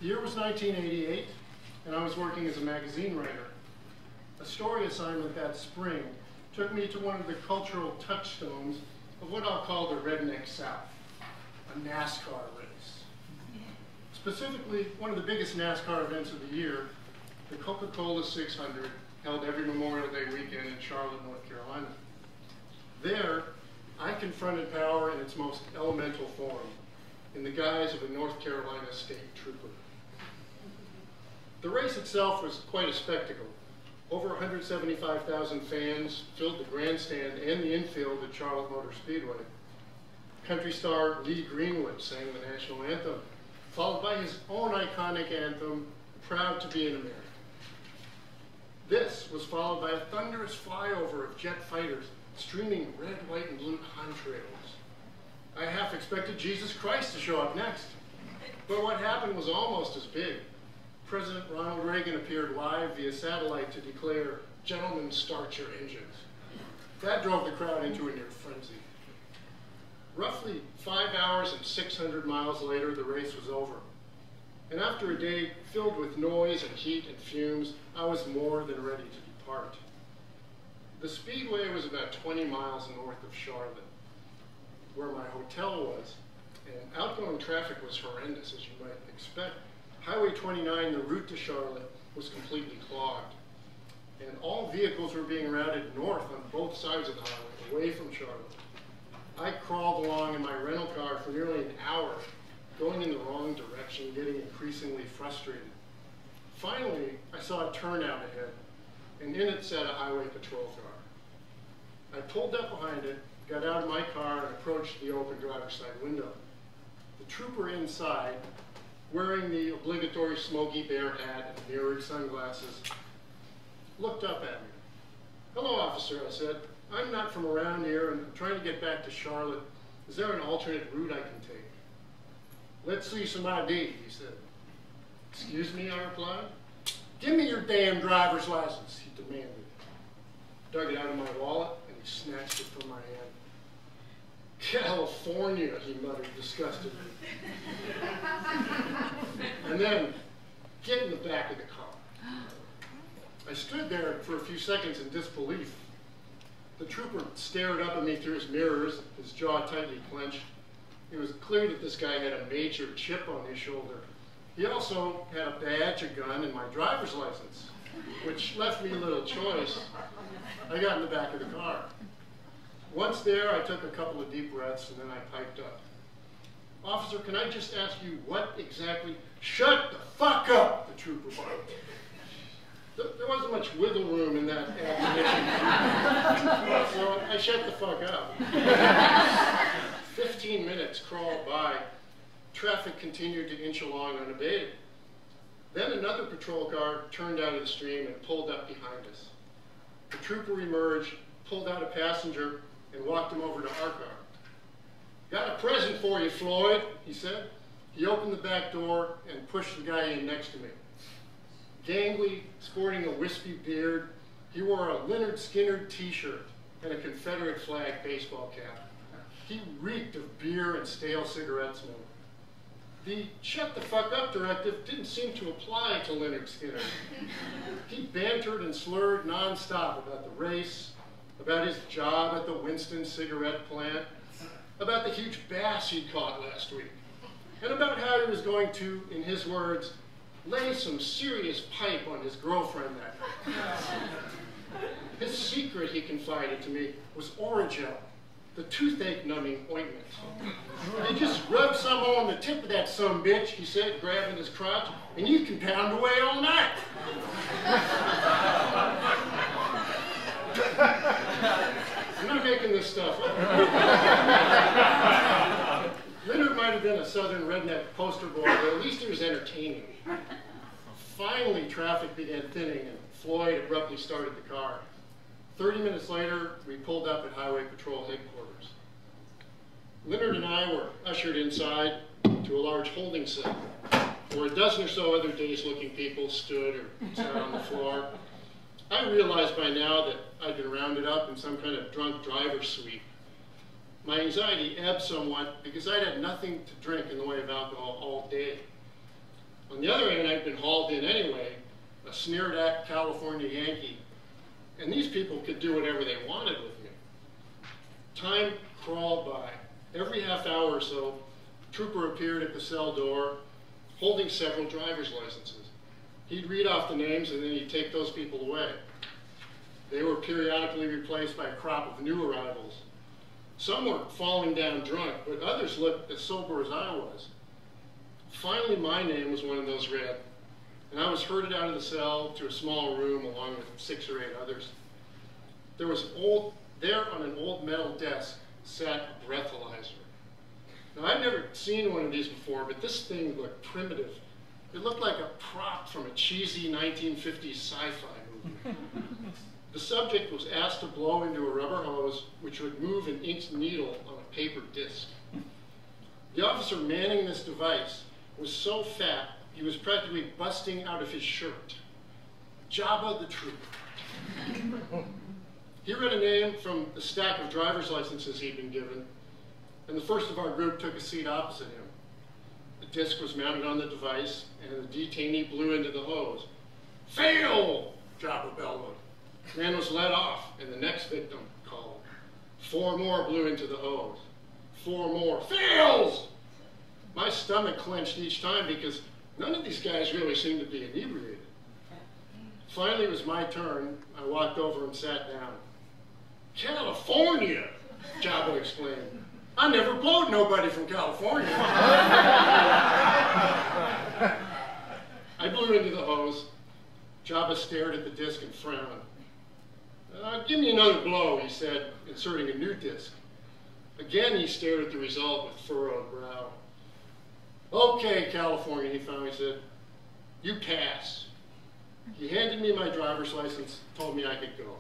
The year was 1988, and I was working as a magazine writer. A story assignment that spring took me to one of the cultural touchstones of what I'll call the Redneck South, a NASCAR race. Specifically, one of the biggest NASCAR events of the year, the Coca-Cola 600, held every Memorial Day weekend in Charlotte, North Carolina. There, I confronted power in its most elemental form, in the guise of a North Carolina state trooper. The race itself was quite a spectacle. Over 175,000 fans filled the grandstand and the infield at Charlotte Motor Speedway. Country star Lee Greenwood sang the national anthem, followed by his own iconic anthem, Proud to be an American. This was followed by a thunderous flyover of jet fighters streaming red, white, and blue contrails. I half expected Jesus Christ to show up next. But what happened was almost as big. President Ronald Reagan appeared live via satellite to declare, "Gentlemen, start your engines." That drove the crowd into a near frenzy. Roughly 5 hours and 600 miles later, the race was over. And after a day filled with noise and heat and fumes, I was more than ready to depart. The speedway was about 20 miles north of Charlotte, where my hotel was, and outgoing traffic was horrendous, as you might expect. Highway 29, the route to Charlotte, was completely clogged, and all vehicles were being routed north on both sides of the highway, away from Charlotte. I crawled along in my rental car for nearly an hour, going in the wrong direction, getting increasingly frustrated. Finally, I saw a turnout ahead, and in it sat a highway patrol car. I pulled up behind it, got out of my car, and approached the open driver's side window. The trooper inside, wearing the obligatory Smokey Bear hat and mirrored sunglasses, looked up at me. "Hello, officer," I said. "I'm not from around here, and I'm trying to get back to Charlotte. Is there an alternate route I can take?" "Let's see some ID," he said. "Excuse me," I replied. "Give me your damn driver's license," he demanded. Dug it out of my wallet, and he snatched it from my hand. "California," he muttered disgustedly. And then, "Get in the back of the car." I stood there for a few seconds in disbelief. The trooper stared up at me through his mirrors, his jaw tightly clenched. It was clear that this guy had a major chip on his shoulder. He also had a badge, a gun, and my driver's license, which left me little choice. I got in the back of the car. Once there, I took a couple of deep breaths, and then I piped up. "Officer, can I just ask you what exactly—" "Shut the fuck up!" the trooper barked. There wasn't much wiggle room in that admonition, so I shut the fuck up. 15 minutes crawled by. Traffic continued to inch along unabated. Then another patrol car turned out of the stream and pulled up behind us. The trooper emerged, pulled out a passenger, and walked him over to our car. "Got a present for you, Floyd," he said. He opened the back door and pushed the guy in next to me. Gangly, sporting a wispy beard, he wore a Leonard Skinner t-shirt and a Confederate flag baseball cap. He reeked of beer and stale cigarette smoke. The "shut the fuck up" directive didn't seem to apply to Leonard Skinner. He bantered and slurred nonstop about the race, about his job at the Winston cigarette plant, about the huge bass he'd caught last week, and about how he was going to, in his words, lay some serious pipe on his girlfriend that night. His secret, he confided to me, was Orajel, the toothache numbing ointment. "You just rub some on the tip of that sumbitch," he said, grabbing his crotch, "and you can pound away all night." I'm not making this stuff up. Leonard might have been a southern redneck poster boy, but at least he was entertaining. Finally, traffic began thinning, and Floyd abruptly started the car. 30 minutes later, we pulled up at Highway Patrol headquarters. Leonard and I were ushered inside to a large holding cell, where a dozen or so other dazed-looking people stood or sat on the floor. I realized by now that I'd been rounded up in some kind of drunk driver's suite. My anxiety ebbed somewhat because I'd had nothing to drink in the way of alcohol all day. On On the other hand, I'd been hauled in anyway, a sneered-at California Yankee, and these people could do whatever they wanted with me. Time crawled by. Every half hour or so, a trooper appeared at the cell door, holding several driver's licenses. He'd read off the names, and then he'd take those people away. They were periodically replaced by a crop of new arrivals. Some were falling down drunk, but others looked as sober as I was. Finally, my name was one of those read, and I was herded out of the cell to a small room along with 6 or 8 others. There on an old metal desk sat a breathalyzer. Now, I'd never seen one of these before, but this thing looked primitive. It looked like a prop from a cheesy 1950s sci-fi movie. The subject was asked to blow into a rubber hose, which would move an inked needle on a paper disc. The officer manning this device was so fat, he was practically busting out of his shirt. Jabba the Trooper. He read a name from the stack of driver's licenses he'd been given, and the first of our group took a seat opposite him. The disc was mounted on the device, and the detainee blew into the hose. "Fail!" Jabba bellowed. The man was let off, and the next victim called. 4 more blew into the hose. 4 more. Fails! My stomach clenched each time because none of these guys really seemed to be inebriated. Finally, it was my turn. I walked over and sat down. "California!" Jabba exclaimed. "I never blowed nobody from California." I blew into the hose. Jabba stared at the disc and frowned. "Give me another blow," he said, inserting a new disc. Again, he stared at the result with furrowed brow. "Okay, California," he finally said, "you pass." He handed me my driver's license, told me I could go.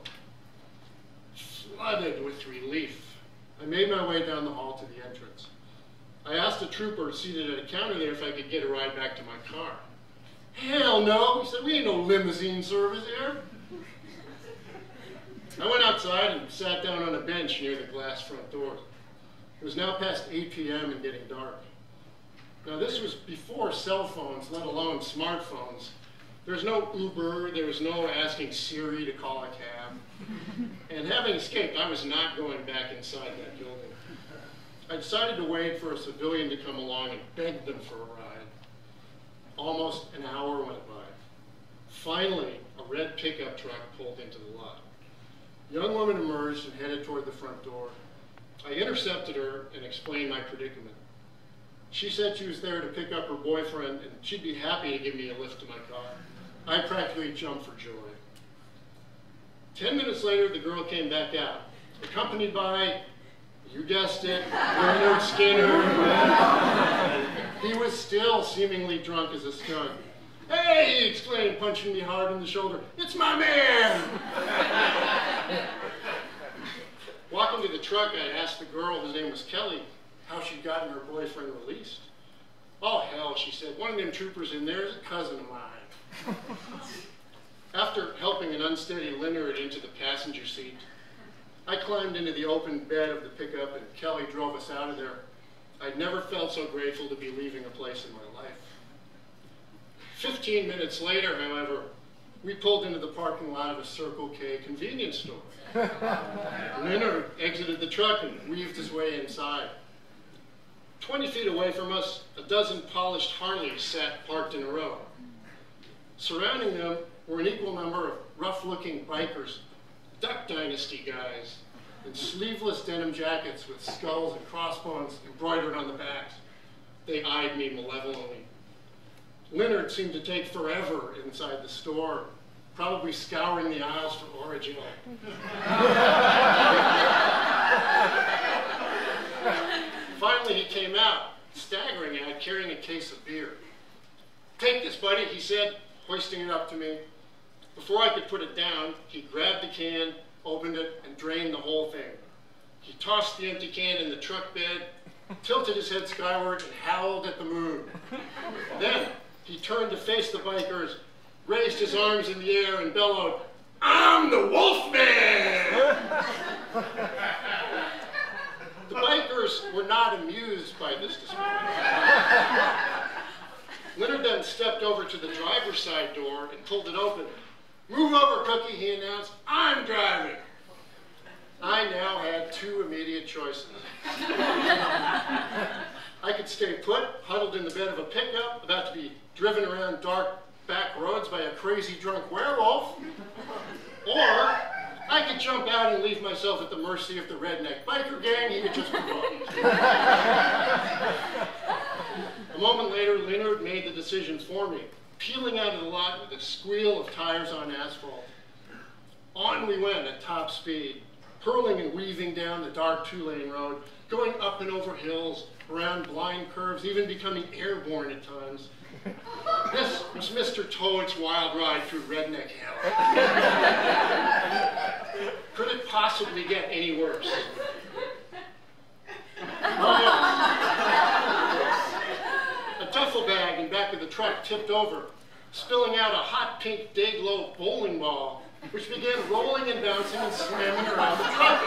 Flooded with relief, I made my way down the hall to the entrance. I asked a trooper seated at a counter there if I could get a ride back to my car. "Hell no," he said, "we ain't no limousine service here." I went outside and sat down on a bench near the glass front door. It was now past 8 p.m. and getting dark. Now, this was before cell phones, let alone smartphones. There was no Uber, there was no asking Siri to call a cab. And having escaped, I was not going back inside that building. I decided to wait for a civilian to come along and beg them for a ride. Almost an hour went by. Finally, a red pickup truck pulled into the lot. A young woman emerged and headed toward the front door. I intercepted her and explained my predicament. She said she was there to pick up her boyfriend and she'd be happy to give me a lift to my car. I practically jumped for joy. 10 minutes later, the girl came back out, accompanied by, you guessed it, Leonard Skinner. He was still seemingly drunk as a skunk. "Hey!" he exclaimed, punching me hard in the shoulder. "It's my man!" Walking to the truck, I asked the girl, whose name was Kelly, how she'd gotten her boyfriend released. "Oh, hell," she said. "One of them troopers in there is a cousin of mine." After helping an unsteady Leonard into the passenger seat, I climbed into the open bed of the pickup and Kelly drove us out of there. I'd never felt so grateful to be leaving a place in my life. 15 minutes later, however, we pulled into the parking lot of a Circle K convenience store. Leonard exited the truck and weaved his way inside. 20 feet away from us, a dozen polished Harleys sat parked in a row. Surrounding them were an equal number of rough-looking bikers, Duck Dynasty guys, in sleeveless denim jackets with skulls and crossbones embroidered on the backs. They eyed me malevolently. Leonard seemed to take forever inside the store, probably scouring the aisles for Orajel. Finally, he came out, staggering out, carrying a case of beer. "Take this, buddy," he said, hoisting it up to me. Before I could put it down, he grabbed the can, opened it, and drained the whole thing. He tossed the empty can in the truck bed, tilted his head skyward, and howled at the moon. Then, he turned to face the bikers, raised his arms in the air, and bellowed, "I'm the Wolfman!" The bikers were not amused by this display. Leonard then stepped over to the driver's side door and pulled it open. "Move over, Cookie," he announced. "I'm driving." I now had two immediate choices. I could stay put, huddled in the bed of a pickup, about to be driven around dark back roads by a crazy drunk werewolf, or I could jump out and leave myself at the mercy of the redneck biker gang he had just provoked. A moment later, Leonard made the decision for me, peeling out of the lot with a squeal of tires on asphalt. On we went at top speed, hurling and weaving down the dark two-lane road, going up and over hills, around blind curves, even becoming airborne at times. This was Mr. Toad's wild ride through Redneck Hell. Could it possibly get any worse? A duffel bag in back of the truck tipped over, spilling out a hot pink day-glow bowling ball, which began rolling and bouncing and slamming around the truck.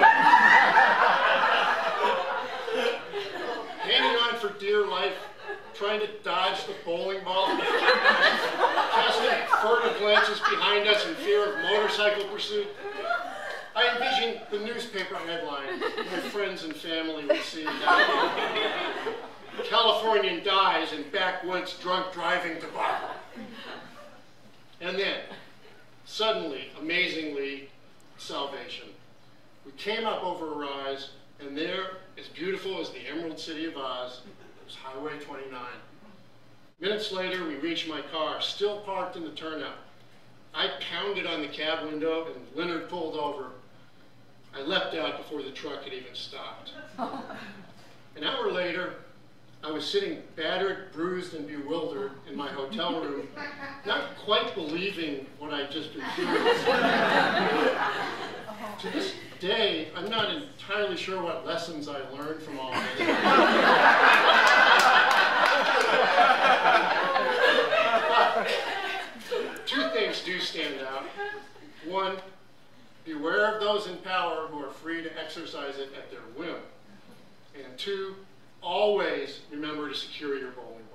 Hanging on for dear life, trying to dodge the bowling ball, casting furtive glances behind us in fear of motorcycle pursuit. I envisioned the newspaper headline my friends and family would see that day. "Californian dies in backwoods drunk driving debacle." And then, suddenly, amazingly, salvation. We came up over a rise, and there, as beautiful as the Emerald City of Oz, was Highway 29. Minutes later, we reached my car, still parked in the turnout. I pounded on the cab window, and Leonard pulled over. I leapt out before the truck had even stopped. An hour later, I was sitting battered, bruised, and bewildered in my hotel room, not quite believing what I'd just been through. To this day, I'm not entirely sure what lessons I learned from all this. But two things do stand out. One, beware of those in power who are free to exercise it at their whim. And two, always remember to secure your bowling.